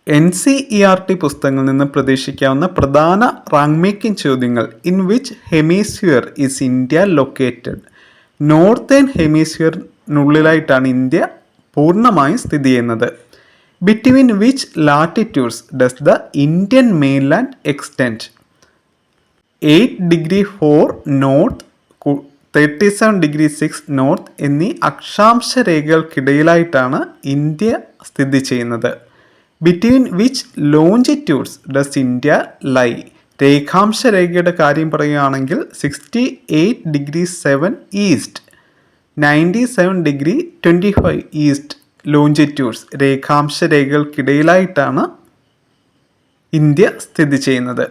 NCERT പുസ്തകങ്ങളിൽ നിന്ന് പ്രതീക്ഷിക്കാവുന്ന പ്രധാന റാങ്ക് മേക്കിംഗ് ചോദ്യങ്ങൾ. In which hemisphere is India located? Northern ഹെമിസ്ഫിയറിനുള്ളിലായിട്ടാണ് ഇന്ത്യ പൂർണ്ണമായും സ്ഥിതി ചെയ്യുന്നത്. Between which latitudes does the Indian mainland extend? 8°4 north, 37°6 north എന്നീ അക്ഷാംശ രേഖകൾക്കിടയിലായിട്ടാണ് ഇന്ത്യ സ്ഥിതി ചെയ്യുന്നത്. Between which longitudes does India lie? രേഖാംശ രേഖയുടെ കാര്യം പറയുകയാണെങ്കിൽ 68°7 ഈസ്റ്റ്, 97°25 ഈസ്റ്റ് ലോഞ്ചിറ്റ്യൂഡ്സ് രേഖാംശ രേഖകൾക്കിടയിലായിട്ടാണ് ഇന്ത്യ സ്ഥിതി ചെയ്യുന്നത്.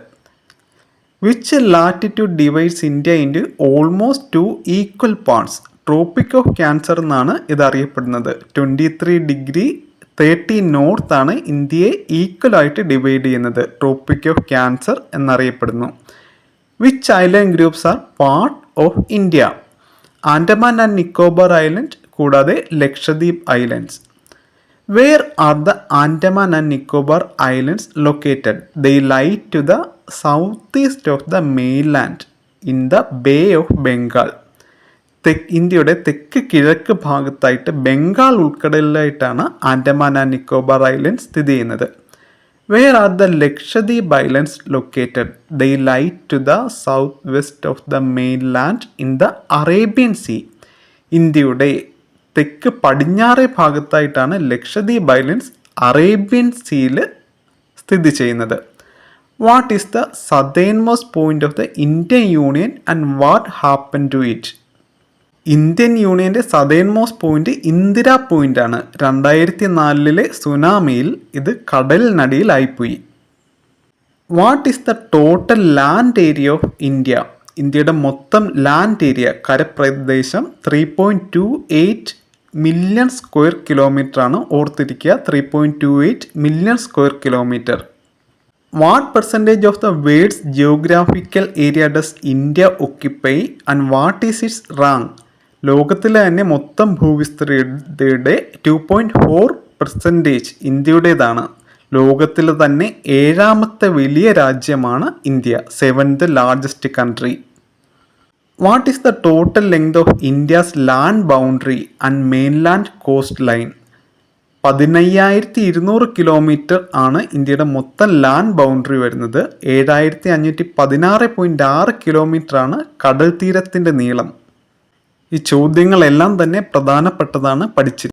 Which latitude divides India into almost 2 equal parts? Tropic of cancer എന്നാണ് ഇത് അറിയപ്പെടുന്നത്. 23°30 നോർത്ത് ആണ് ഇന്ത്യയെ ഈക്വലായിട്ട് ഡിവൈഡ് ചെയ്യുന്നത്. ട്രോപ്പിക് ഓഫ് ക്യാൻസർ എന്നറിയപ്പെടുന്നു. Which island groups are part of India? Andaman and Nicobar island കൂടാതെ Lakshadweep islands. Where are the Andaman and Nicobar Islands located? They lie to the southeast of the mainland in the Bay of Bengal. ഇന്ത്യയുടെ തെക്ക് കിഴക്ക് ഭാഗത്തായിട്ട് Bengal ഉൾക്കടലിലായിട്ടാണ് Andaman and Nicobar islands സ്ഥിതി ചെയ്യുന്നത്. Where are the Lakshadweep Islands located? They lie to the southwest of the mainland in the Arabian Sea. ഇന്ത്യയുടെ തെക്ക് പടിഞ്ഞാറേ ഭാഗത്തായിട്ടാണ് ലക്ഷദ്വീപ് ഐലൻഡ്സ് അറേബ്യൻ സീയിൽ സ്ഥിതി ചെയ്യുന്നത്. What is the southern most point of the Indian union and what happen to it? Indian യൂണിയൻ്റെ southern most point Indira point ആണ്. 2004 സുനാമിയിൽ ഇത് കടലിനടിയിലായിപ്പോയി. What is the total land area of India? ഇന്ത്യയുടെ മൊത്തം ലാൻഡ് ഏരിയ കരപ്രദേശം 3.28 മില്യൺ സ്ക്വയർ കിലോമീറ്റർ ആണ്. ഓർത്തിരിക്കുക, 3.28 million square kilometre. What percentage of the world's geographical area does India occupy and what is its rank? ലോകത്തിലെ തന്നെ മൊത്തം ഭൂവിസ്തൃതിയുടെ 2.4% ഇന്ത്യയുടേതാണ്. ലോകത്തിലെ തന്നെ 7ാമത്തെ വലിയ രാജ്യമാണ് India, 7th largest country. What is the total length of India's land boundary and mainland cost line? 15,200 kilometre ആണ് ഇന്ത്യയുടെ മൊത്തം ലാൻഡ് ബൗണ്ടറി വരുന്നത്. 7,516.6 കിലോമീറ്റർ ആണ് കടൽ തീരത്തിൻ്റെ നീളം. ഈ ചോദ്യങ്ങളെല്ലാം തന്നെ പ്രധാനപ്പെട്ടതാണ്, പഠിച്ചിരിക്കുന്നത്.